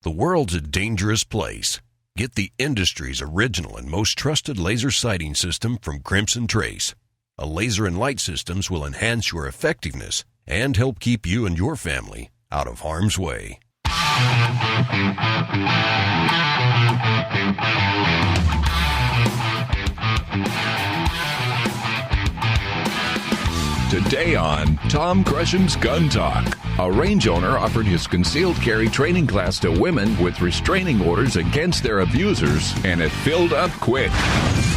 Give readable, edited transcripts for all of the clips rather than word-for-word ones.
The world's a dangerous place. Get the industry's original and most trusted laser sighting system from Crimson Trace. A laser and light systems will enhance your effectiveness and help keep you and your family out of harm's way. Today on Tom Gresham's Gun Talk, a range owner offered his concealed carry training class to women with restraining orders against their abusers, and it filled up quick.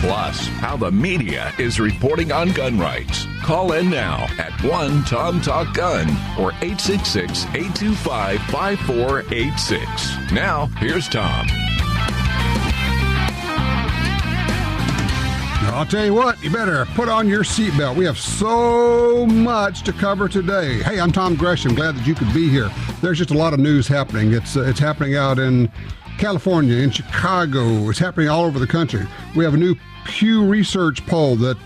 Plus, how the media is reporting on gun rights. Call in now at 1-TOM-TALK-GUN or 866-825-5486. Now, here's Tom. I'll tell you what, you better put on your seatbelt. We have so much to cover today. Hey, I'm Tom Gresham. Glad that you could be here. There's just a lot of news happening. It's happening out in California, in Chicago. It's happening all over the country. We have a new Pew Research poll that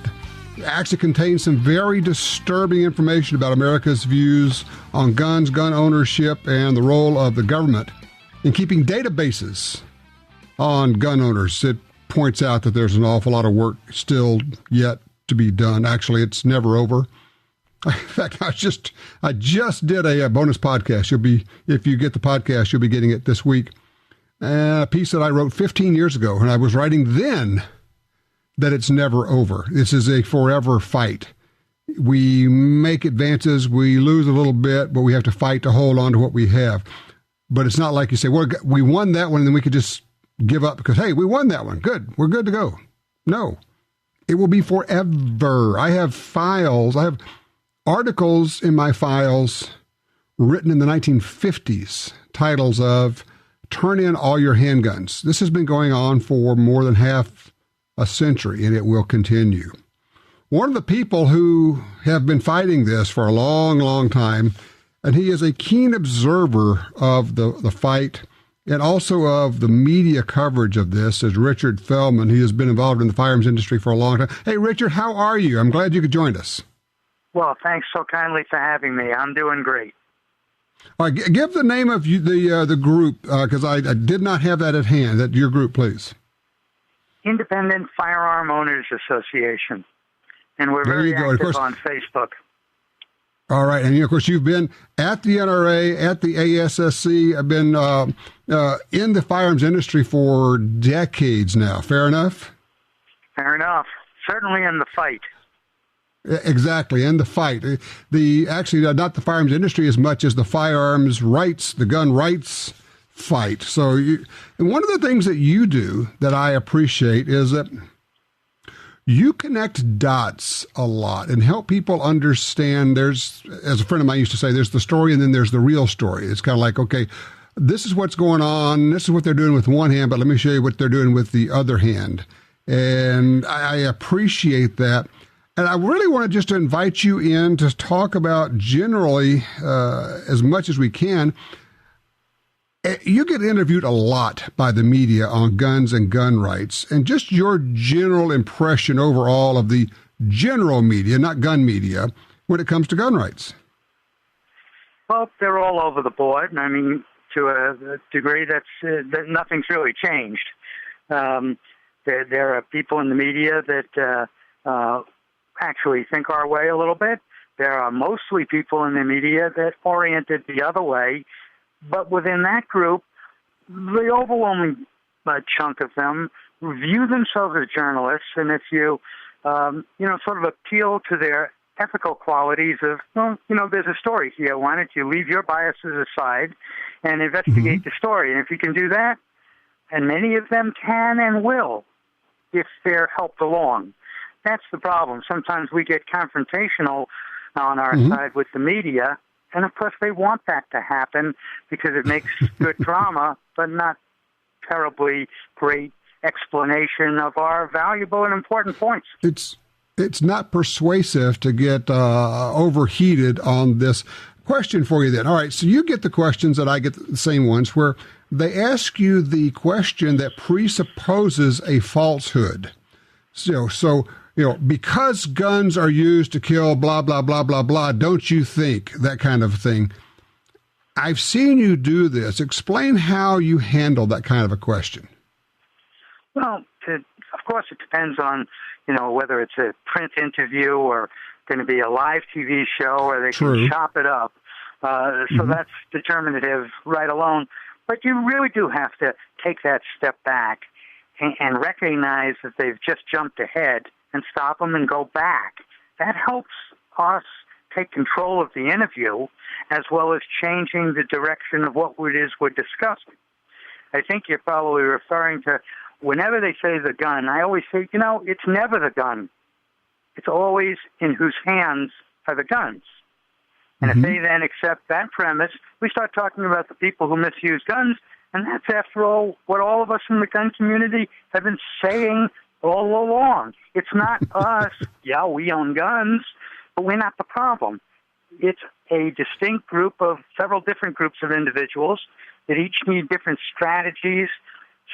actually contains some very disturbing information about America's views on guns, gun ownership, and the role of the government in keeping databases on gun owners. It points out that there's an awful lot of work still yet to be done. Actually, it's never over. In fact, I just did a bonus podcast. If you get the podcast, you'll be getting it this week. A piece that I wrote 15 years ago, and I was writing then that it's never over. This is a forever fight. We make advances, we lose a little bit, but we have to fight to hold on to what we have. But it's not like you say, well, we won that one, and then we could just give up because, hey, we won that one. Good. We're good to go. No, it will be forever. I have files. I have articles in my files written in the 1950s, titles of Turn In All Your Handguns. This has been going on for more than half a century, and it will continue. One of the people who have been fighting this for a long, long time, and he is a keen observer of the fight and also of the media coverage of this, is Richard Feldman. He has been involved in the firearms industry for a long time. Hey, Richard, how are you? I'm glad you could join us. Well, thanks so kindly for having me. I'm doing great. All right, give the name of the group, because I did not have that at hand. That your group, please. Independent Firearm Owners Association. And we're very active on Facebook. All right. And, of course, you've been at the NRA, at the ASSC, I've been in the firearms industry for decades now. Fair enough? Fair enough. Certainly in the fight. Exactly, in the fight. Actually, not the firearms industry as much as the firearms rights, the gun rights fight. So and one of the things that you do that I appreciate is that you connect dots a lot and help people understand. There's, as a friend of mine used to say, there's the story and then there's the real story. It's kind of like, okay, this is what's going on. This is what they're doing with one hand, but let me show you what they're doing with the other hand. And I appreciate that. And I really want to just invite you in to talk about generally, as much as we can. You get interviewed a lot by the media on guns and gun rights, and just your general impression overall of the general media, not gun media, when it comes to gun rights. Well, they're all over the board. I mean, to a degree that nothing's really changed. There are people in the media that actually think our way a little bit. There are mostly people in the media that oriented the other way. But within that group, the overwhelming chunk of them view themselves as journalists, and if you, sort of appeal to their ethical qualities of, there's a story here. Why don't you leave your biases aside and investigate the story? And if you can do that, and many of them can and will, if they're helped along. That's the problem. Sometimes we get confrontational on our side with the media. And, of course, they want that to happen because it makes good drama, but not terribly great explanation of our valuable and important points. It's not persuasive to get overheated on this. Question for you then. All right, so you get the questions that I get, the same ones, where they ask you the question that presupposes a falsehood. So because guns are used to kill blah, blah, blah, blah, blah, don't you think, that kind of thing. I've seen you do this. Explain how you handle that kind of a question. Well, of course, it depends on, whether it's a print interview or going to be a live TV show, or they can chop it up. So that's determinative right alone. But you really do have to take that step back and recognize that they've just jumped ahead and stop them and go back. That helps us take control of the interview as well as changing the direction of what it is we're discussing. I think you're probably referring to whenever they say the gun, I always say, it's never the gun. It's always in whose hands are the guns. And if they then accept that premise, we start talking about the people who misuse guns, and that's, after all, what all of us in the gun community have been saying all along. It's not us. Yeah, we own guns, but we're not the problem. It's a distinct group of several different groups of individuals that each need different strategies,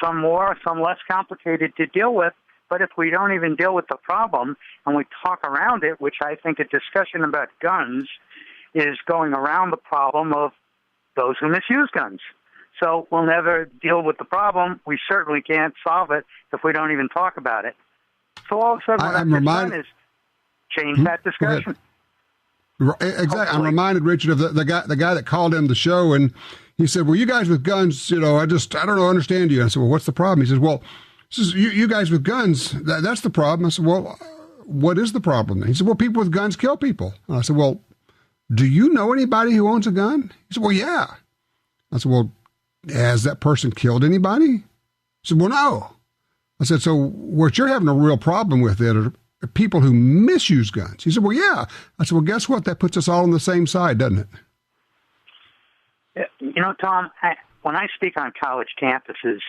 some more, some less complicated to deal with. But if we don't even deal with the problem and we talk around it, which I think a discussion about guns is going around the problem of those who misuse guns. So we'll never deal with the problem. We certainly can't solve it if we don't even talk about it. So all of a sudden, what I've done is change that discussion. Exactly. Hopefully. I'm reminded, Richard, of the guy that called in the show, and he said, "Well, you guys with guns, I don't understand you." I said, "Well, what's the problem?" He says, "Well, you guys with guns, that's the problem." I said, "Well, what is the problem?" He said, "Well, people with guns kill people." And I said, "Well, do you know anybody who owns a gun?" He said, "Well, yeah." I said, "Well, has that person killed anybody?" He said, "Well, no." I said, "So what you're having a real problem with it are people who misuse guns." He said, "Well, yeah." I said, "Well, guess what? That puts us all on the same side, doesn't it?" Tom, when I speak on college campuses,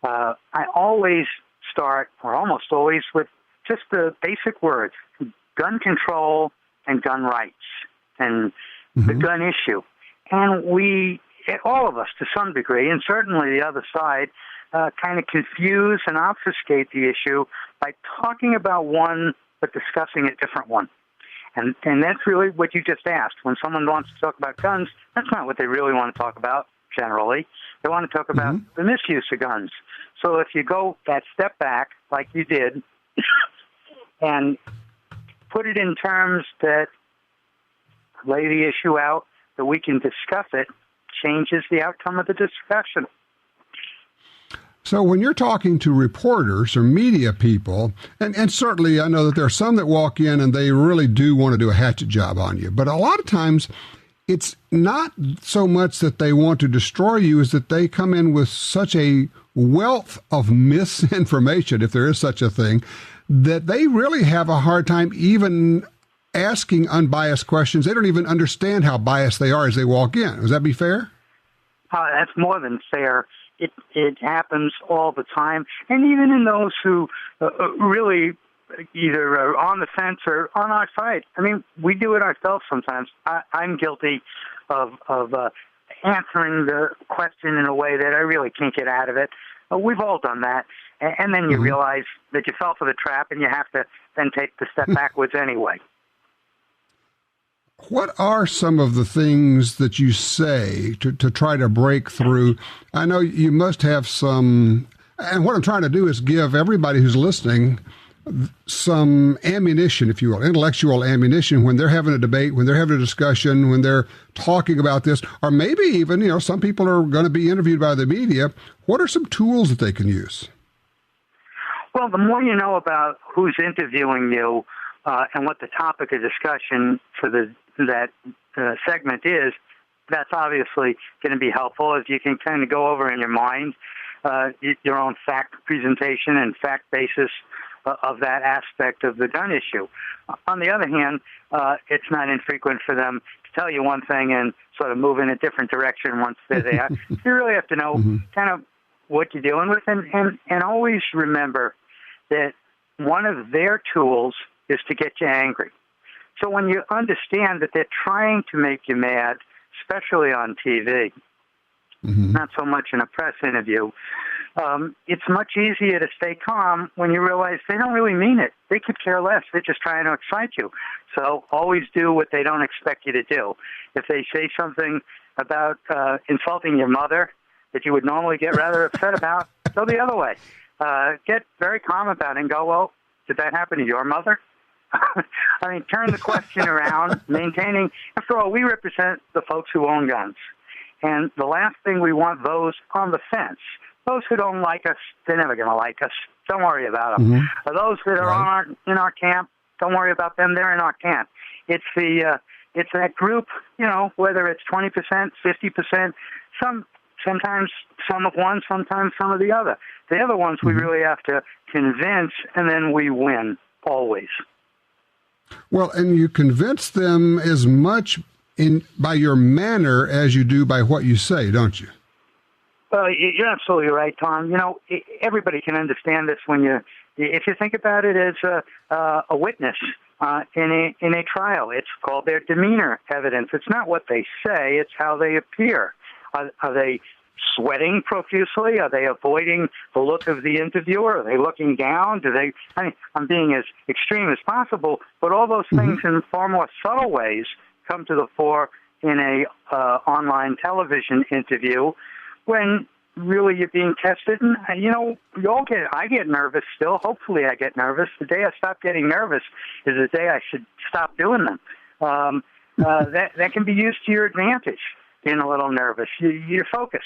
I always start, or almost always, with just the basic words, gun control and gun rights and the gun issue. And we, all of us to some degree, and certainly the other side, kind of confuse and obfuscate the issue by talking about one but discussing a different one. And that's really what you just asked. When someone wants to talk about guns, that's not what they really want to talk about generally. They want to talk about the misuse of guns. So if you go that step back, like you did, and put it in terms that lay the issue out, that we can discuss it, changes the outcome of the discussion. So when you're talking to reporters or media people, and certainly I know that there are some that walk in and they really do want to do a hatchet job on you, but a lot of times it's not so much that they want to destroy you as that they come in with such a wealth of misinformation, if there is such a thing, that they really have a hard time even asking unbiased questions. They don't even understand how biased they are as they walk in. Would that be fair? That's more than fair. It happens all the time. And even in those who really either are on the fence or on our side. I mean, we do it ourselves sometimes. I'm guilty of answering the question in a way that I really can't get out of it. We've all done that. And then you realize that you fell for the trap and you have to then take the step backwards anyway. What are some of the things that you say to try to break through? I know you must have some, and what I'm trying to do is give everybody who's listening some ammunition, if you will, intellectual ammunition when they're having a debate, when they're having a discussion, when they're talking about this, or maybe even, some people are going to be interviewed by the media. What are some tools that they can use? Well, the more you know about who's interviewing you and what the topic of discussion for that segment is, that's obviously going to be helpful, as you can kind of go over in your mind your own fact presentation and fact basis of that aspect of the gun issue. On the other hand, it's not infrequent for them to tell you one thing and sort of move in a different direction once they're there. You really have to know kind of what you're dealing with, and always remember that one of their tools is to get you angry. So when you understand that they're trying to make you mad, especially on TV, not so much in a press interview, it's much easier to stay calm when you realize they don't really mean it. They could care less. They're just trying to excite you. So always do what they don't expect you to do. If they say something about insulting your mother that you would normally get rather upset about, go the other way. Get very calm about it and go, well, did that happen to your mother? I mean, turn the question around, maintaining. After all, we represent the folks who own guns. And the last thing we want those on the fence, those who don't like us, they're never going to like us. Don't worry about them. Mm-hmm. Those that are in our camp, don't worry about them. They're in our camp. It's it's that group, whether it's 20%, 50%, sometimes some of one, sometimes some of the other. They're the ones we really have to convince, and then we win, always. Well, and you convince them as much by your manner as you do by what you say, don't you? Well, you're absolutely right, Tom. Everybody can understand this if you think about it as a witness in a trial. It's called their demeanor evidence. It's not what they say; it's how they appear. Are they sweating profusely? Are they avoiding the look of the interviewer? Are they looking down? I'm being as extreme as possible, but all those things in far more subtle ways come to the fore in a online television interview when really you're being tested. And, I get nervous still. Hopefully I get nervous. The day I stop getting nervous is the day I should stop doing them. That can be used to your advantage, being a little nervous. You're focused.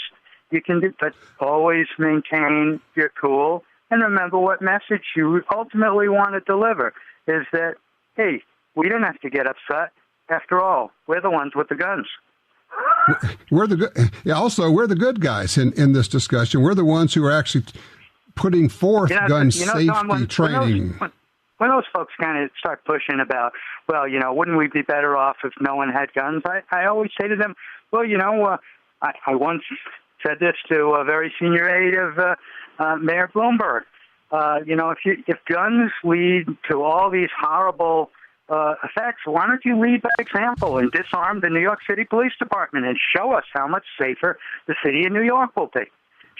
You can do, but always maintain your cool and remember what message you ultimately want to deliver is that, hey, we don't have to get upset. After all, we're the ones with the guns. We're the good guys in this discussion. We're the ones who are actually putting forth gun safety Tom, training. When those folks kind of start pushing about, wouldn't we be better off if no one had guns? I always say to them, I once said this to a very senior aide of Mayor Bloomberg. If guns lead to all these horrible effects, why don't you lead by example and disarm the New York City Police Department and show us how much safer the city of New York will be?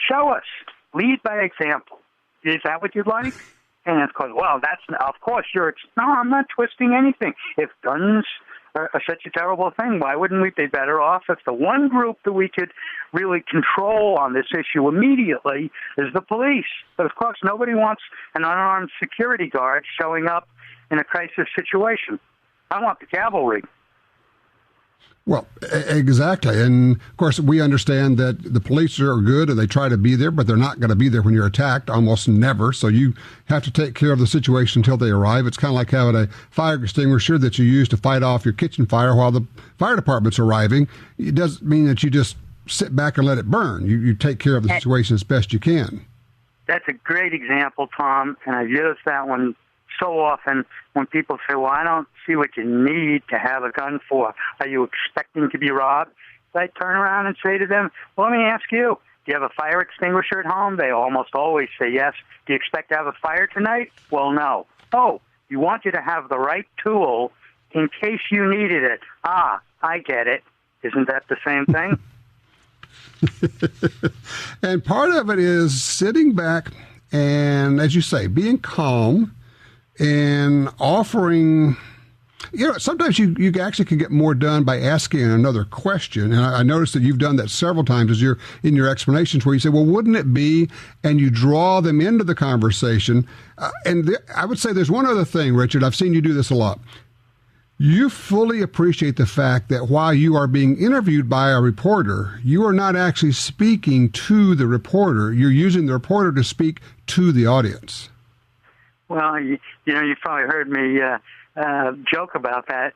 Show us. Lead by example. Is that what you'd like? And of course, no, I'm not twisting anything. If guns are such a terrible thing, why wouldn't we be better off if the one group that we could really control on this issue immediately is the police? But of course, nobody wants an unarmed security guard showing up in a crisis situation. I want the cavalry. Well, exactly. And, of course, we understand that the police are good and they try to be there, but they're not going to be there when you're attacked, almost never. So you have to take care of the situation until they arrive. It's kind of like having a fire extinguisher that you use to fight off your kitchen fire while the fire department's arriving. It doesn't mean that you just sit back and let it burn. You take care of the situation as best you can. That's a great example, Tom, and I've used that one so often when people say, well, I don't see what you need to have a gun for. Are you expecting to be robbed? So I turn around and say to them, well, let me ask you, do you have a fire extinguisher at home? They almost always say yes. Do you expect to have a fire tonight? Well, no. Oh, you want you to have the right tool in case you needed it. Ah, I get it. Isn't that the same thing? And part of it is sitting back and, as you say, being calm and offering, sometimes you actually can get more done by asking another question. And I noticed that you've done that several times as you're in your explanations where you say, well, wouldn't it be? And you draw them into the conversation. I would say there's one other thing, Richard. I've seen you do this a lot. You fully appreciate the fact that while you are being interviewed by a reporter, you are not actually speaking to the reporter. You're using the reporter to speak to the audience. Well, you've probably heard me joke about that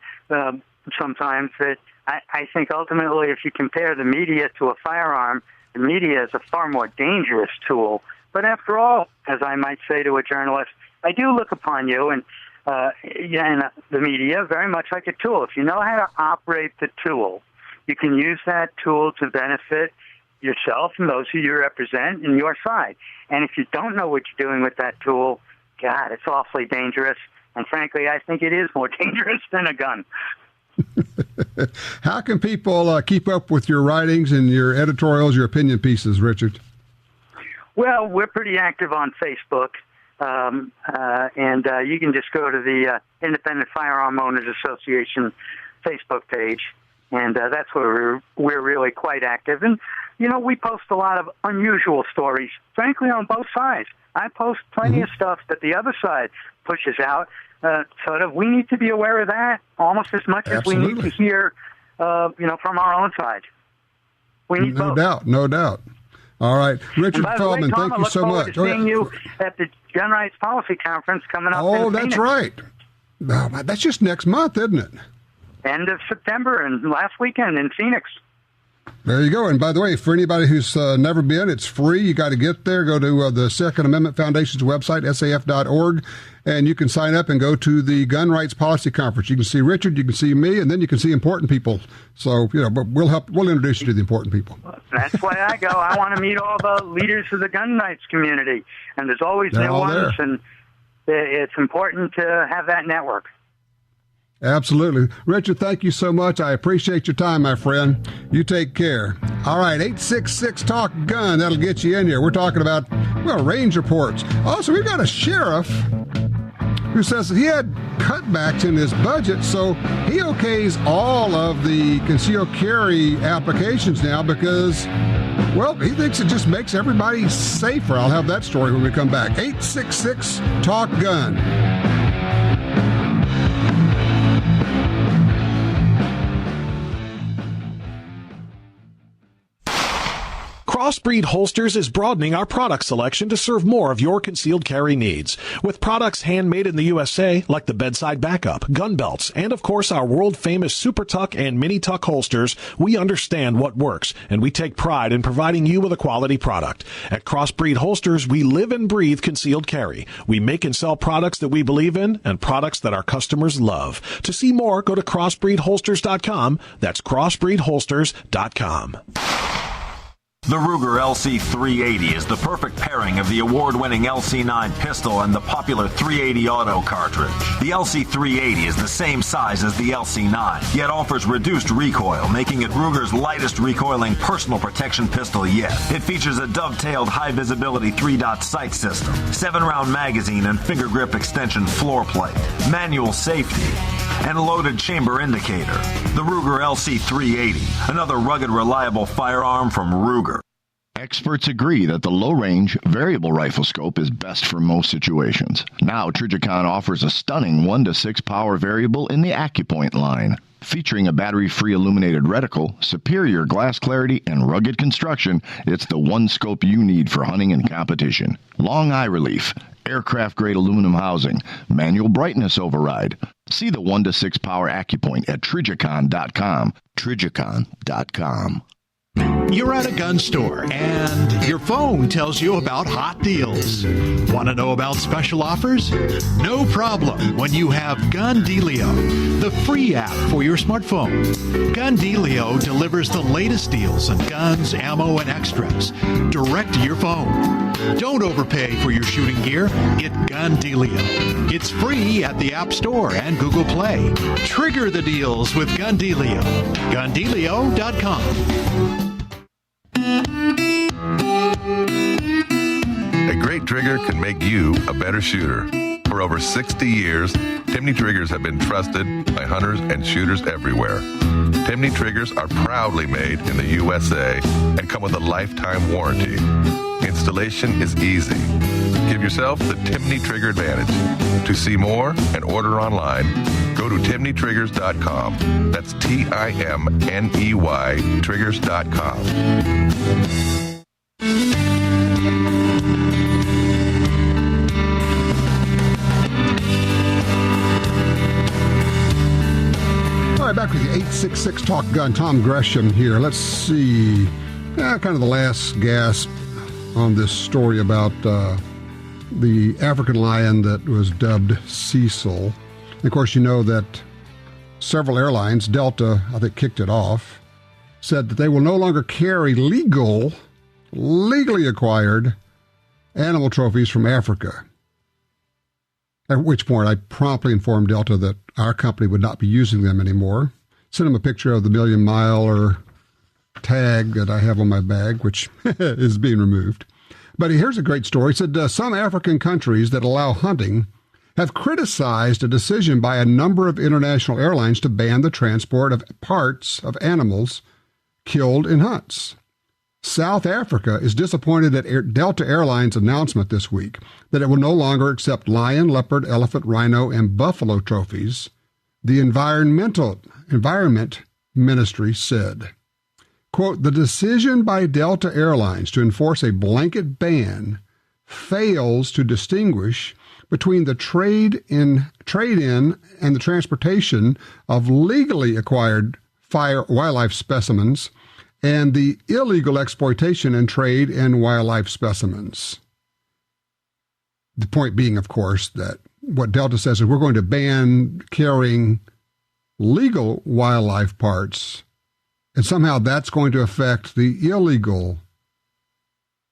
sometimes, that I think ultimately if you compare the media to a firearm, the media is a far more dangerous tool. But after all, as I might say to a journalist, I do look upon you and the media very much like a tool. If you know how to operate the tool, you can use that tool to benefit yourself and those who you represent and your side. And if you don't know what you're doing with that tool, God, it's awfully dangerous. And frankly, I think it is more dangerous than a gun. How can people keep up with your writings and your editorials, your opinion pieces, Richard? Well, we're pretty active on Facebook. And you can just go to the Independent Firearm Owners Association Facebook page. And that's where we're really quite active. And, we post a lot of unusual stories, frankly, on both sides. I post plenty of stuff that the other side pushes out. Sort of, we need to be aware of that almost as much as we need to hear, from our own side. We need both. No doubt. All right. Richard Feldman, thank you so much. Seeing you at the Gun Rights Policy Conference coming up in Phoenix. That's right. No, that's just next month, isn't it? End of September and last weekend in Phoenix. There you go. And by the way, for anybody who's never been, it's free. You got to get there. Go to the Second Amendment Foundation's website, saf.org, and you can sign up and go to the Gun Rights Policy Conference. You can see Richard, you can see me, and then you can see important people. So, but we'll introduce you to the important people. That's why I go. I want to meet all the leaders of the gun rights community. And there's always new ones, and it's important to have that network. Absolutely. Richard, thank you so much. I appreciate your time, my friend. You take care. All right, 866-TALK-GUN. That'll get you in here. We're talking about, range reports. Also, we've got a sheriff who says that he had cutbacks in his budget, so he okays all of the concealed carry applications now because, he thinks it just makes everybody safer. I'll have that story when we come back. 866-TALK-GUN. Crossbreed Holsters is broadening our product selection to serve more of your concealed carry needs. With products handmade in the USA, like the bedside backup, gun belts, and of course our world-famous Super Tuck and Mini Tuck holsters, we understand what works, and we take pride in providing you with a quality product. At Crossbreed Holsters, we live and breathe concealed carry. We make and sell products that we believe in and products that our customers love. To see more, go to crossbreedholsters.com. That's crossbreedholsters.com. The Ruger LC380 is the perfect pairing of the award-winning LC9 pistol and the popular .380 auto cartridge. The LC380 is the same size as the LC9, yet offers reduced recoil, making it Ruger's lightest recoiling personal protection pistol yet. It features a dovetailed high-visibility 3-dot sight system, 7-round magazine and finger grip extension floor plate, manual safety, and loaded chamber indicator. The Ruger LC380, another rugged, reliable firearm from Ruger. Experts agree that the low-range variable rifle scope is best for most situations. Now, Trijicon offers a stunning 1-to-6 power variable in the AccuPoint line. Featuring a battery-free illuminated reticle, superior glass clarity, and rugged construction, it's the one scope you need for hunting and competition. Long eye relief, aircraft-grade aluminum housing, manual brightness override. See the 1-to-6 power AccuPoint at Trijicon.com. Trijicon.com. You're at a gun store and your phone tells you about hot deals. Want to know about special offers? No problem when you have Gun Dealio, the free app for your smartphone. Gun Dealio delivers the latest deals on guns, ammo, and extras direct to your phone. Don't overpay for your shooting gear. Get Gun Dealio. It's free at the App Store and Google Play. Trigger the deals with Gun Dealio. GunDealio.com. A great trigger can make you a better shooter. For over 60 years, Timney triggers have been trusted by hunters and shooters everywhere. Timney triggers are proudly made in the USA and come with a lifetime warranty. Installation is easy. Give yourself the Timney Trigger advantage. To see more and order online, go to timneytriggers.com. That's TIMNEY triggers.com. All right, back with the 866 Talk Gun. Tom Gresham here. Let's see, kind of the last gasp on this story about the African lion that was dubbed Cecil. And of course, you know that several airlines, Delta, I think, kicked it off, said that they will no longer carry legally acquired animal trophies from Africa. At which point, I promptly informed Delta that our company would not be using them anymore. Sent them a picture of the Million Miler tag that I have on my bag, which is being removed. But here's a great story. It said some African countries that allow hunting have criticized a decision by a number of international airlines to ban the transport of parts of animals killed in hunts. South Africa is disappointed at Delta Airlines' announcement this week that it will no longer accept lion, leopard, elephant, rhino, and buffalo trophies. The Environment Ministry said, quote, the decision by Delta Airlines to enforce a blanket ban fails to distinguish between the trade-in and the transportation of legally acquired wildlife specimens and the illegal exploitation and trade in wildlife specimens. The point being, of course, that what Delta says is we're going to ban carrying legal wildlife parts, and somehow that's going to affect the illegal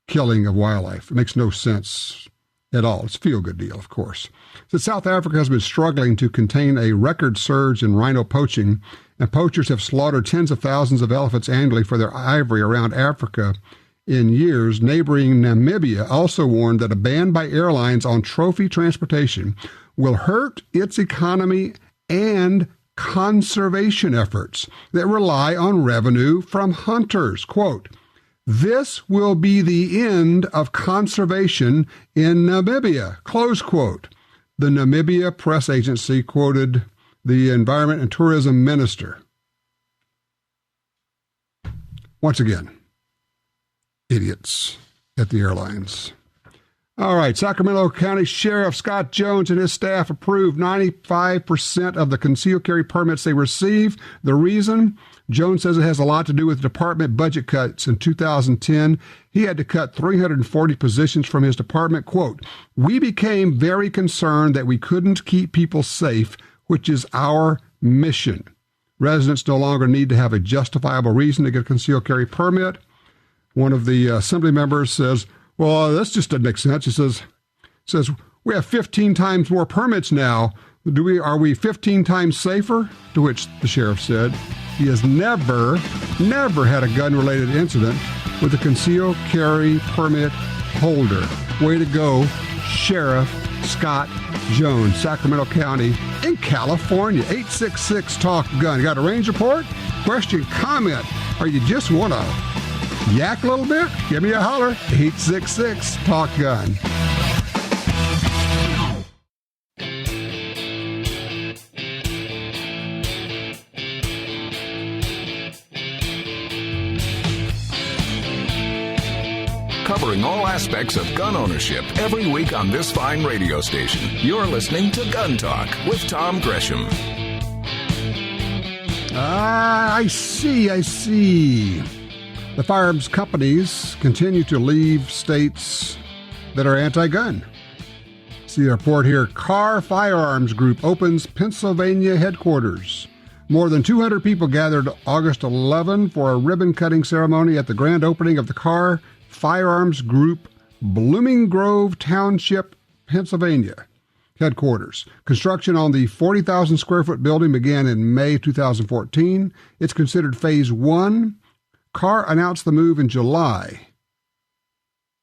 killing of wildlife. It makes no sense at all. It's a feel-good deal, of course. So South Africa has been struggling to contain a record surge in rhino poaching, and poachers have slaughtered tens of thousands of elephants annually for their ivory around Africa in years. Neighboring Namibia also warned that a ban by airlines on trophy transportation will hurt its economy and conservation efforts that rely on revenue from hunters. Quote, this will be the end of conservation in Namibia, close quote. The Namibia press agency quoted the Environment and Tourism Minister. Once again, idiots at the airlines. All right, Sacramento County Sheriff Scott Jones and his staff approved 95% of the concealed carry permits they received. The reason? Jones says it has a lot to do with department budget cuts. In 2010, he had to cut 340 positions from his department. Quote, we became very concerned that we couldn't keep people safe, which is our mission. Residents no longer need to have a justifiable reason to get a concealed carry permit. One of the assembly members says, well, this just doesn't make sense. He says we have 15 times more permits now. Are we 15 times safer? To which the sheriff said he has never had a gun-related incident with a concealed carry permit holder. Way to go, Sheriff Scott Jones, Sacramento County in California. 866-TALK-GUN. You got a range report? Question, comment, or you just want to yak a little bit? Give me a holler. 866-TALK-GUN. Covering all aspects of gun ownership every week on this fine radio station. You're listening to Gun Talk with Tom Gresham. I see. The firearms companies continue to leave states that are anti-gun. See the report here. Carr Firearms Group opens Pennsylvania headquarters. More than 200 people gathered August 11 for a ribbon-cutting ceremony at the grand opening of the Carr Firearms Group, Blooming Grove Township, Pennsylvania headquarters. Construction on the 40,000 square foot building began in May 2014. It's considered phase 1. Carr announced the move in July.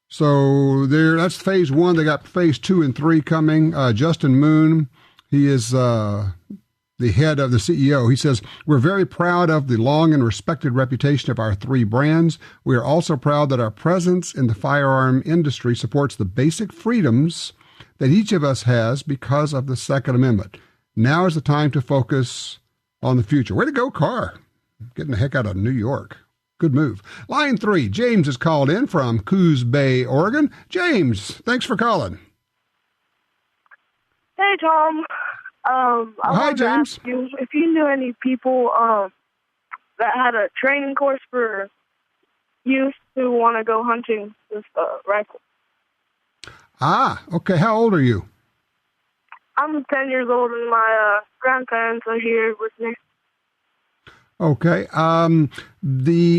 So that's phase 1. They got phase 2 and 3 coming. Justin Moon, he is the head of the CEO. He says, we're very proud of the long and respected reputation of our 3 brands. We are also proud that our presence in the firearm industry supports the basic freedoms that each of us has because of the Second Amendment. Now is the time to focus on the future. Way to go, Carr. Getting the heck out of New York. Good move. Line 3, James is called in from Coos Bay, Oregon. James, thanks for calling. Hey, Tom. Hi, James. Ask you if you knew any people that had a training course for youth who want to go hunting with rifles. Ah, okay. How old are you? I'm 10 years old, and my grandparents are here with me. Okay.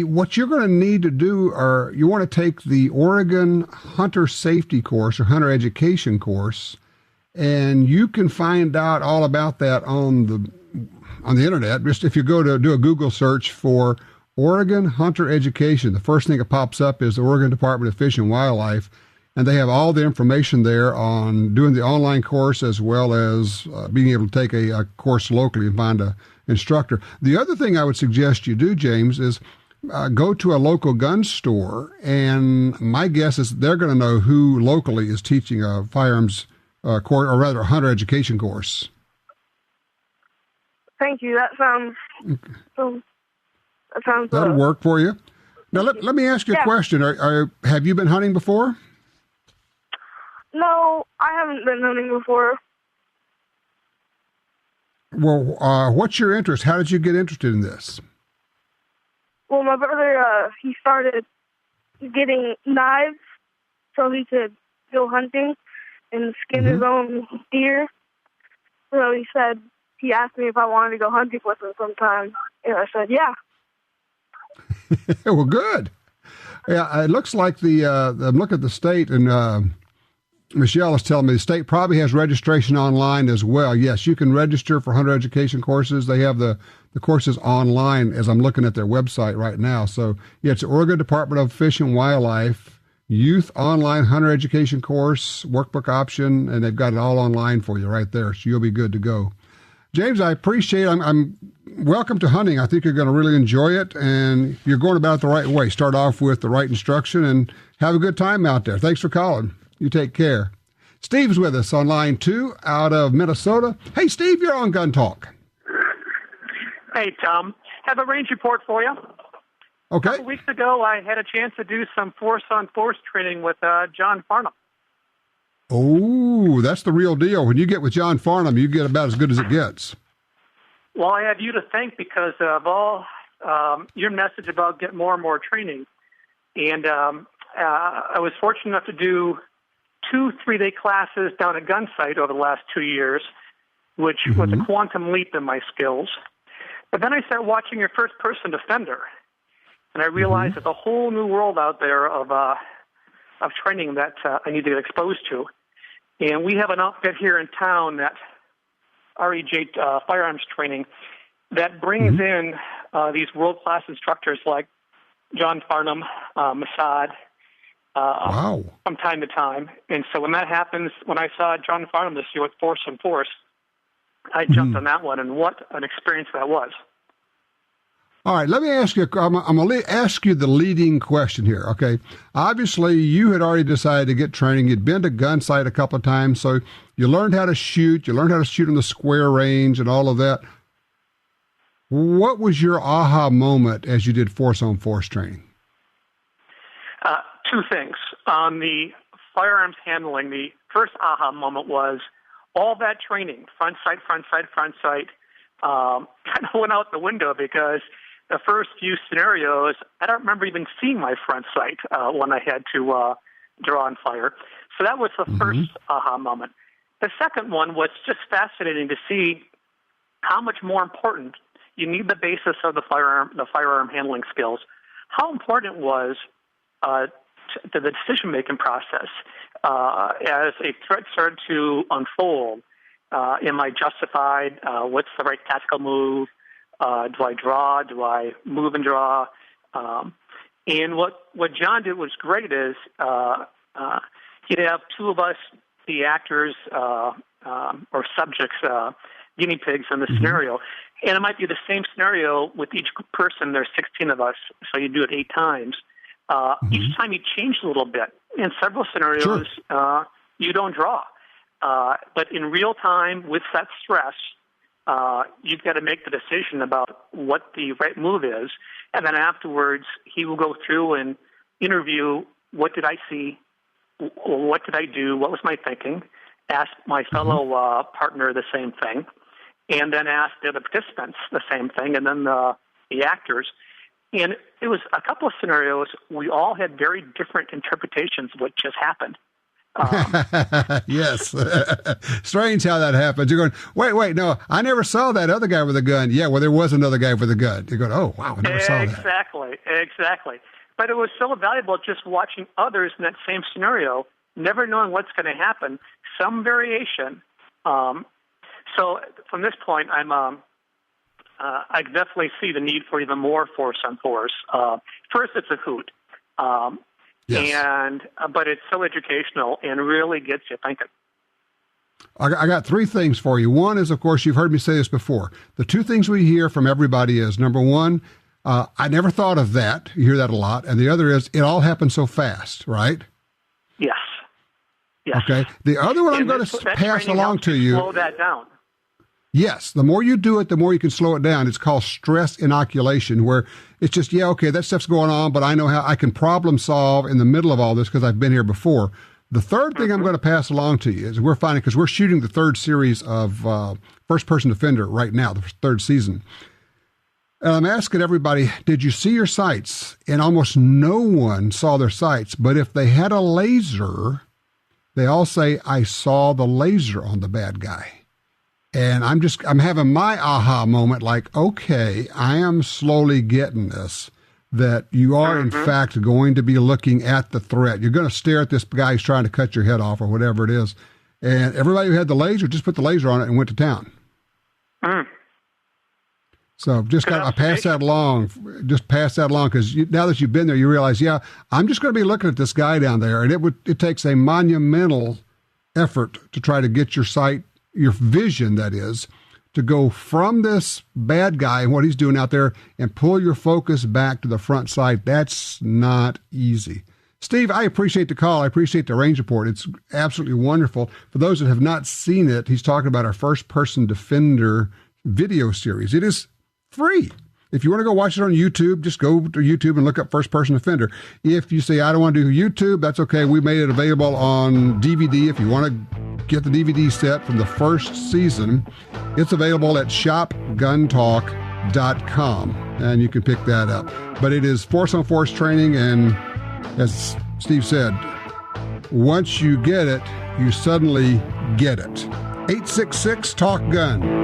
What you're going to need to do, or you want to take the Oregon Hunter Safety course or Hunter Education course, and you can find out all about that on the internet. Just if you go to do a Google search for Oregon Hunter Education, the first thing that pops up is the Oregon Department of Fish and Wildlife, and they have all the information there on doing the online course as well as being able to take a course locally and find an instructor. The other thing I would suggest you do, James, is go to a local gun store, and my guess is they're going to know who locally is teaching a firearms course, or rather a hunter education course. Thank you. That sounds. That'll work for you. Now let me ask you a question. Have you been hunting before? No, I haven't been hunting before. Well, what's your interest? How did you get interested in this? Well, my brother, he started getting knives so he could go hunting and skin his own deer. So he asked me if I wanted to go hunting with him sometime. And I said, yeah. Well, good. Yeah, it looks like I'm looking at the state, and Michelle is telling me the state probably has registration online as well. Yes, you can register for hunter education courses. They have the courses online as I'm looking at their website right now. So, yeah, it's the Oregon Department of Fish and Wildlife Youth Online Hunter Education Course, workbook option, and they've got it all online for you right there. So you'll be good to go. James, I appreciate it. I'm welcome to hunting. I think you're going to really enjoy it, and you're going about it the right way. Start off with the right instruction and have a good time out there. Thanks for calling. You take care. Steve's with us on line 2 out of Minnesota. Hey, Steve, you're on Gun Talk. Hey, Tom. Have a range report for you. Okay. A couple weeks ago, I had a chance to do some force-on-force training with John Farnham. Oh, that's the real deal. When you get with John Farnham, you get about as good as it gets. Well, I have you to thank because of all your message about get more and more training. And I was fortunate enough to do 2 3-day classes down at Gunsight over the last 2 years, which was a quantum leap in my skills. But then I started watching your first-person defender, and I realized there's a whole new world out there of training that I need to get exposed to. And we have an outfit here in town that REJ Firearms Training that brings in these world-class instructors like John Farnham, Mossad, from time to time. And so when that happens, when I saw John Farnham this year with Force and Force, I jumped on that one, and what an experience that was. All right, let me ask you, I'm going to ask you the leading question here, okay? Obviously, you had already decided to get training. You'd been to Gunsight a couple of times, so you learned how to shoot. You learned how to shoot in the square range and all of that. What was your aha moment as you did force-on-force training? 2 things. On the firearms handling, the first aha moment was all that training, front sight, kind of went out the window because the first few scenarios, I don't remember even seeing my front sight when I had to draw and fire. So that was the first aha moment. The second one was just fascinating to see how much more important you need the basis of the firearm handling skills. How important it was to the decision-making process as a threat started to unfold. Am I justified? What's the right tactical move? Do I draw? Do I move and draw? And what John did was great is he'd have 2 of us, the actors or subjects, guinea pigs in the scenario. And it might be the same scenario with each person. There's 16 of us, so you do it 8 times. Each time you change a little bit. In several scenarios, you don't draw. But in real time, with that stress, you've got to make the decision about what the right move is. And then afterwards, he will go through and interview, what did I see? What did I do? What was my thinking? Ask my fellow partner the same thing. And then ask the other participants the same thing. And then the actors. And it was a couple of scenarios. We all had very different interpretations of what just happened. Yes. Strange how that happens. You're going, wait, no, I never saw that other guy with a gun. Yeah, well, there was another guy with a gun. You're going, oh, wow, I never saw that. Exactly. But it was so valuable just watching others in that same scenario, never knowing what's going to happen, some variation. So from this point, I definitely see the need for even more force on force. First, it's a hoot. Yes. But it's so educational and really gets you thinking. I got three things for you. One is, of course, you've heard me say this before. The two things we hear from everybody is, number one, I never thought of that. You hear that a lot. And the other is, it all happened so fast, right? Yes. Yes. Okay. The other one I'm going to pass along to you. Slow that down. Yes. The more you do it, the more you can slow it down. It's called stress inoculation, where it's just, okay, that stuff's going on, but I know how I can problem solve in the middle of all this because I've been here before. The third thing I'm going to pass along to you is we're finding, because we're shooting the third series of First Person Defender right now, the third season. And I'm asking everybody, did you see your sights? And almost no one saw their sights. But if they had a laser, they all say, I saw the laser on the bad guy. And I'm having my aha moment, like, okay, I am slowly getting this, that you are, in fact, going to be looking at the threat. You're going to stare at this guy who's trying to cut your head off or whatever it is. And everybody who had the laser just put the laser on it and went to town. So just kind of pass that along. Just pass that along, because now that you've been there, you realize, I'm just going to be looking at this guy down there, and it takes a monumental effort to try to get your sight, your vision, that is, to go from this bad guy and what he's doing out there and pull your focus back to the front sight. That's not easy. Steve, I appreciate the call. I appreciate the range report. It's absolutely wonderful. For those that have not seen it, he's talking about our First Person Defender video series. It is free. If you want to go watch it on YouTube, just go to YouTube and look up First Person Defender. If you say, I don't want to do YouTube, that's okay. We made it available on DVD. If you want to get the DVD set from the first season, it's available at shopguntalk.com, and you can pick that up. But it is force-on-force training, and as Steve said, once you get it, you suddenly get it. 866-TALK-GUN.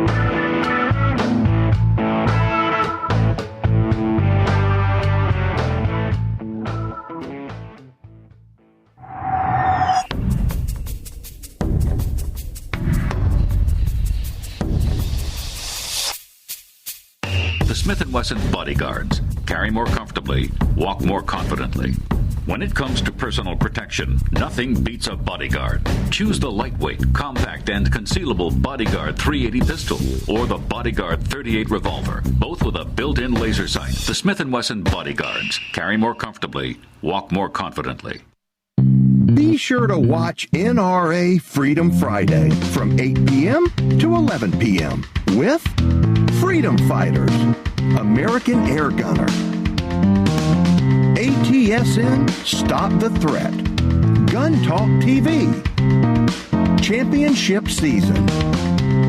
Smith & Wesson Bodyguards. Carry more comfortably, walk more confidently. When it comes to personal protection, nothing beats a Bodyguard. Choose the lightweight, compact, and concealable Bodyguard 380 pistol or the Bodyguard 38 revolver, both with a built-in laser sight. The Smith & Wesson Bodyguards. Carry more comfortably, walk more confidently. Be sure to watch NRA Freedom Friday from 8 p.m. to 11 p.m. with Freedom Fighters, American Air Gunner, ATSN Stop the Threat, Gun Talk TV, Championship Season,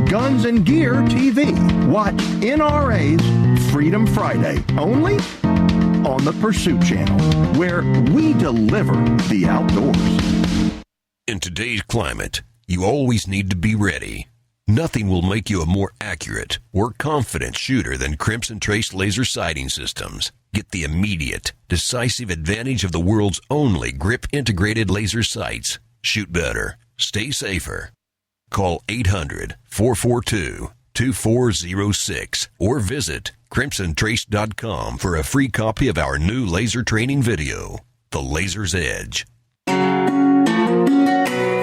Guns and Gear TV. Watch NRA's Freedom Friday only on the Pursuit Channel, where we deliver the outdoors. In today's climate, you always need to be ready. Nothing will make you a more accurate or confident shooter than Crimson Trace laser sighting systems. Get the immediate, decisive advantage of the world's only grip-integrated laser sights. Shoot better. Stay safer. Call 800-442-2406 or visit crimsontrace.com for a free copy of our new laser training video, The Laser's Edge.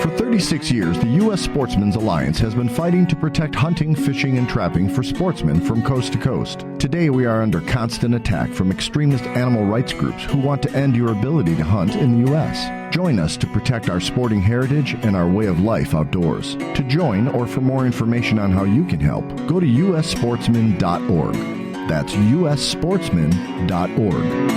For 36 years, the U.S. Sportsmen's Alliance has been fighting to protect hunting, fishing, and trapping for sportsmen from coast to coast. Today, we are under constant attack from extremist animal rights groups who want to end your ability to hunt in the U.S. Join us to protect our sporting heritage and our way of life outdoors. To join or for more information on how you can help, go to ussportsman.org. That's ussportsman.org.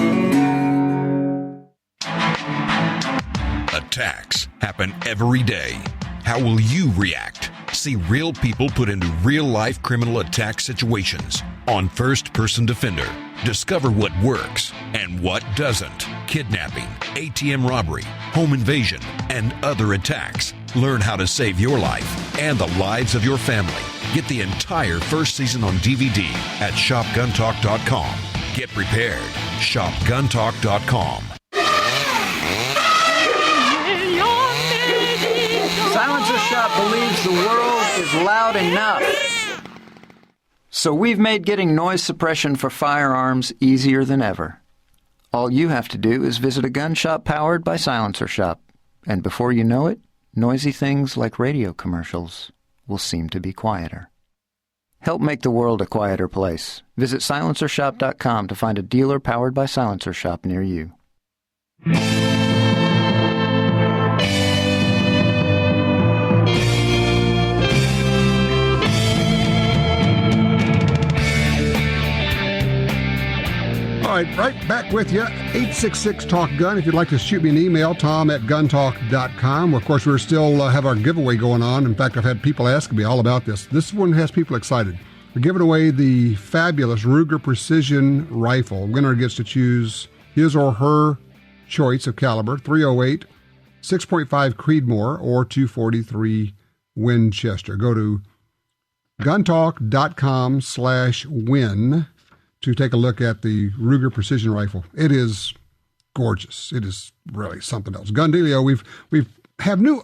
Attacks happen every day. How will you react? See real people put into real-life criminal attack situations on First Person Defender. Discover what works and what doesn't. Kidnapping, ATM robbery, home invasion, and other attacks. Learn how to save your life and the lives of your family. Get the entire first season on DVD at shopguntalk.com. Get prepared. Shopguntalk.com. Silencer Shop believes the world is loud enough. So we've made getting noise suppression for firearms easier than ever. All you have to do is visit a gun shop powered by Silencer Shop. And before you know it, noisy things like radio commercials will seem to be quieter. Help make the world a quieter place. Visit silencershop.com to find a dealer powered by Silencer Shop near you. All right, right back with you. 866-TALK-GUN. If you'd like to shoot me an email, tom@guntalk.com. Of course, we're still have our giveaway going on. In fact, I've had people asking me all about this. This one has people excited. We're giving away the fabulous Ruger Precision Rifle. Winner gets to choose his or her choice of caliber, .308, 6.5 Creedmoor, or .243 Winchester. Go to guntalk.com/win to take a look at the Ruger Precision Rifle. It is gorgeous. It is really something else. Gun Dealio, we have new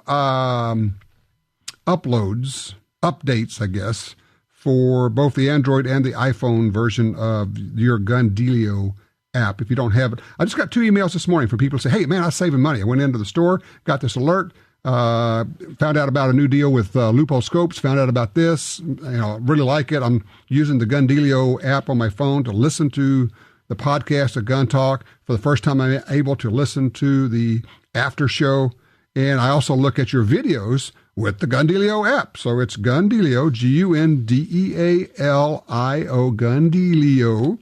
updates, I guess, for both the Android and the iPhone version of your Gun Dealio app. If you don't have it, I just got 2 emails this morning from people who say, hey, man, I was saving money. I went into the store, got this alert, found out about a new deal with Loophole Scopes, found out about this, really like it. I'm using the Gun Dealio app on my phone to listen to the podcast of Gun Talk. For the first time, I'm able to listen to the after show. And I also look at your videos with the Gun Dealio app. So it's Gun Dealio, GUNDEALIO, Gun Dealio.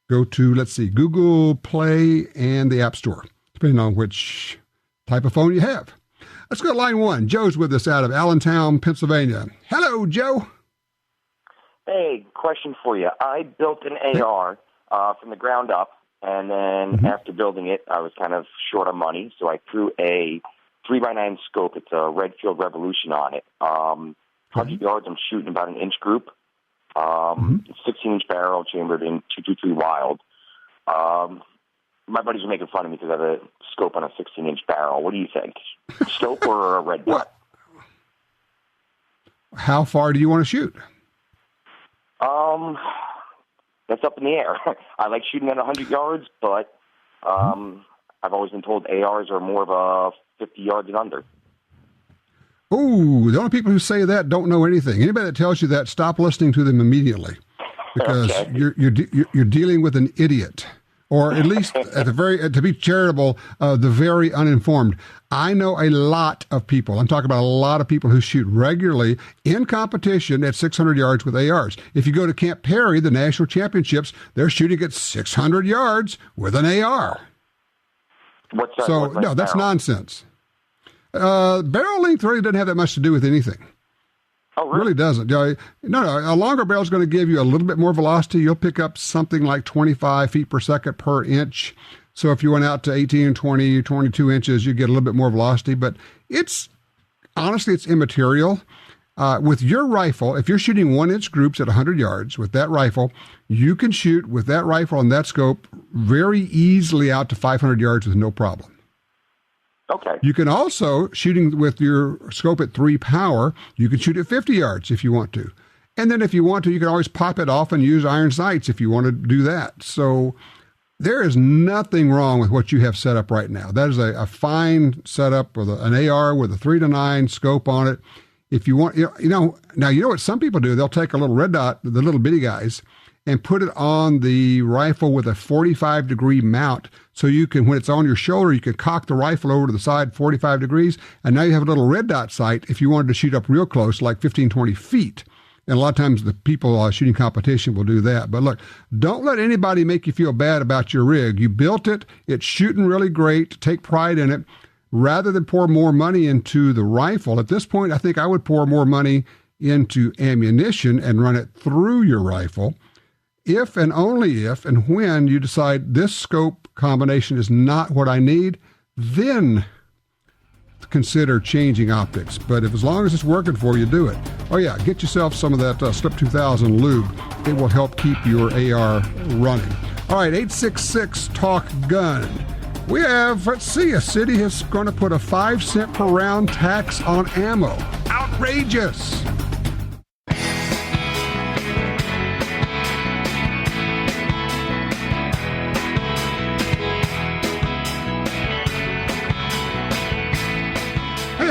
Go to, Google Play and the App Store, depending on which type of phone you have. Let's go to line 1. Joe's with us out of Allentown, Pennsylvania. Hello, Joe. Hey, question for you. I built an AR from the ground up, and then after building it, I was kind of short on money, so I threw a 3x9 scope. It's a Redfield Revolution on it. 100 yards, I'm shooting about an inch group. 16-inch barrel chambered in .223 Wild. My buddies are making fun of me because I have a scope on a 16-inch barrel. What do you think? Scope or a red dot? How far do you want to shoot? That's up in the air. I like shooting at 100 yards, but I've always been told ARs are more of a 50 yards and under. Oh, the only people who say that don't know anything. Anybody that tells you that, stop listening to them immediately, because you're dealing with an idiot. Or at least, to be charitable, the very uninformed. I know a lot of people, I'm talking about a lot of people who shoot regularly in competition at 600 yards with ARs. If you go to Camp Perry, the national championships, they're shooting at 600 yards with an AR. That's nonsense. Barrel length really doesn't have that much to do with anything. Oh, really? It really doesn't. No, a longer barrel is going to give you a little bit more velocity. You'll pick up something like 25 feet per second per inch. So if you went out to 18, 20, 22 inches, you get a little bit more velocity. But honestly, it's immaterial. With your rifle, if you're shooting 1-inch groups at 100 yards with that rifle, you can shoot with that rifle and that scope very easily out to 500 yards with no problem. Okay. You can also, shooting with your scope at 3 power, you can shoot at 50 yards if you want to. And then if you want to, you can always pop it off and use iron sights if you want to do that. So there is nothing wrong with what you have set up right now. That is a fine setup with an AR with a 3-9 scope on it. If you want, now you know what some people do? They'll take a little red dot, the little bitty guys, and put it on the rifle with a 45-degree mount. So you can, when it's on your shoulder, you can cock the rifle over to the side 45 degrees, and now you have a little red dot sight if you wanted to shoot up real close, like 15, 20 feet. And a lot of times the people shooting competition will do that. But look, don't let anybody make you feel bad about your rig. You built it. It's shooting really great. Take pride in it. Rather than pour more money into the rifle, at this point, I think I would pour more money into ammunition and run it through your rifle. If and only if and when you decide this scope combination is not what I need, then consider changing optics. But if as long as it's working for you, do it. Oh yeah, get yourself some of that Slip 2000 lube. It will help keep your AR running. All right, 866-TALK-GUN. We have, a city is going to put a 5-cent per round tax on ammo. Outrageous.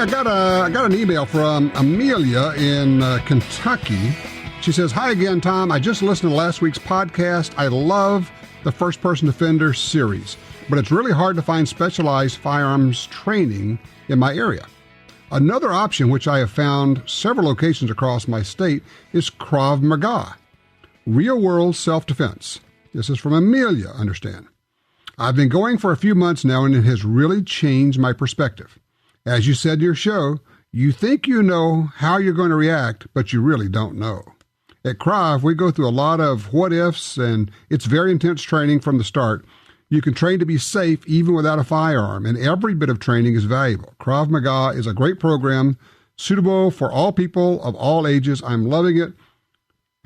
I got an email from Amelia in Kentucky. She says, "Hi again, Tom. I just listened to last week's podcast. I love the first-person defender series, but it's really hard to find specialized firearms training in my area. Another option, which I have found several locations across my state, is Krav Maga, real-world self-defense." This is from Amelia, understand. "I've been going for a few months now, and it has really changed my perspective. As you said in your show, you think you know how you're going to react, but you really don't know. At Krav, we go through a lot of what-ifs, and it's very intense training from the start. You can train to be safe even without a firearm, and every bit of training is valuable. Krav Maga is a great program, suitable for all people of all ages. I'm loving it.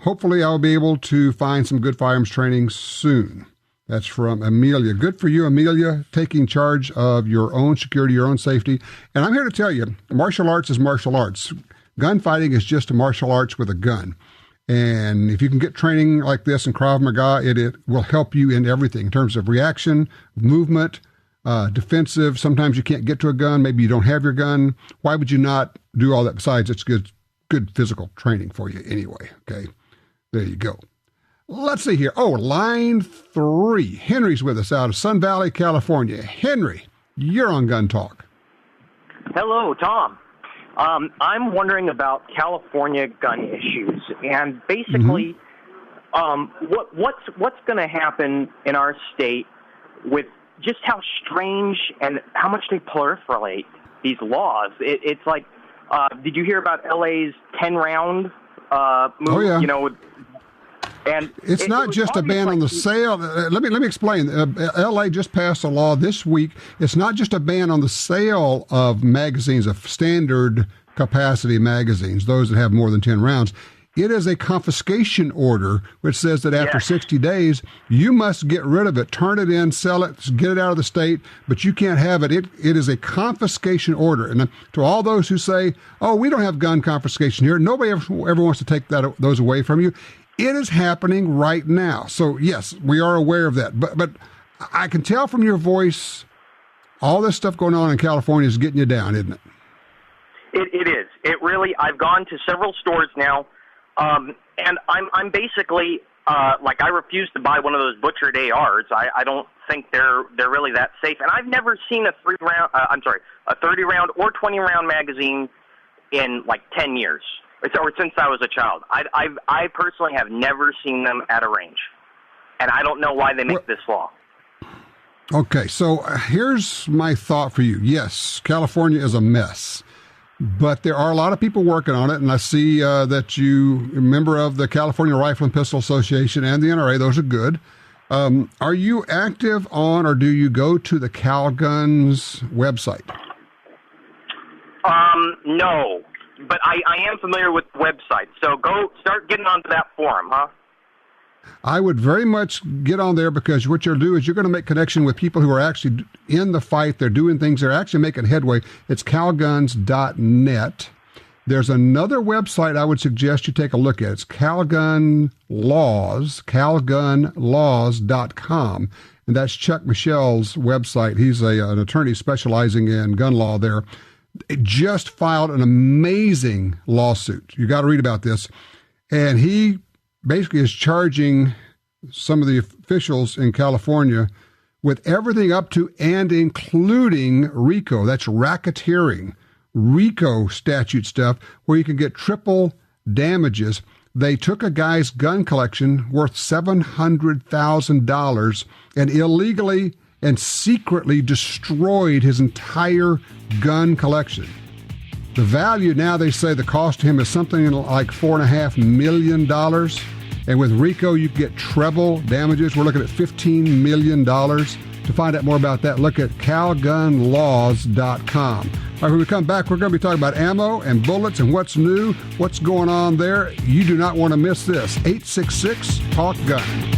Hopefully, I'll be able to find some good firearms training soon." That's from Amelia. Good for you, Amelia, taking charge of your own security, your own safety. And I'm here to tell you, martial arts is martial arts. Gunfighting is just a martial arts with a gun. And if you can get training like this in Krav Maga, it will help you in everything in terms of reaction, movement, defensive. Sometimes you can't get to a gun. Maybe you don't have your gun. Why would you not do all that? Besides, it's good physical training for you anyway. Okay, there you go. Let's see here. Oh, line 3. Henry's with us out of Sun Valley, California. Henry, you're on Gun Talk. Hello, Tom. I'm wondering about California gun issues, and basically, what's going to happen in our state with just how strange and how much they proliferate these laws. It's like, did you hear about LA's 10-round move? Oh, yeah. You know, and it's not just a ban on the sale. Let me explain. LA just passed a law this week. It's not just a ban on the sale of magazines, of standard capacity magazines, those that have more than 10 rounds. It is a confiscation order, which says that after 60 days, you must get rid of it, turn it in, sell it, get it out of the state, but you can't have it. It is a confiscation order. And to all those who say, "Oh, we don't have gun confiscation here," nobody ever wants to take those away from you. It is happening right now. So, yes, we are aware of that. But I can tell from your voice, all this stuff going on in California is getting you down, isn't it? It is. It really, I've gone to several stores now, and I'm basically, like, I refuse to buy one of those butchered ARs. I don't think they're really that safe. And I've never seen a 30-round or 20-round magazine in, like, 10 years. Or since I was a child. I personally have never seen them at a range. And I don't know why they make this law. Okay, so here's my thought for you. Yes, California is a mess. But there are a lot of people working on it, and I see that you're a member of the California Rifle and Pistol Association and the NRA. Those are good. Are you active on, or do you go to the CalGuns website? No. But I am familiar with the website, so go start getting onto that forum, huh? I would very much get on there, because what you'll do is you're going to make connection with people who are actually in the fight. They're doing things. They're actually making headway. It's calguns.net. There's another website I would suggest you take a look at. It's calgunlaws.com. And that's Chuck Michel's website. He's an attorney specializing in gun law there. It just filed an amazing lawsuit. You got to read about this. And he basically is charging some of the officials in California with everything up to and including RICO. That's racketeering, RICO statute stuff, where you can get triple damages. They took a guy's gun collection worth $700,000 and illegally and secretly destroyed his entire gun collection. The value now, they say the cost to him is something like $4.5 million. And with RICO, you get treble damages. We're looking at $15 million. To find out more about that, look at calgunlaws.com. All right, when we come back, we're going to be talking about ammo and bullets and what's new, what's going on there. You do not want to miss this. 866-TALK-GUN.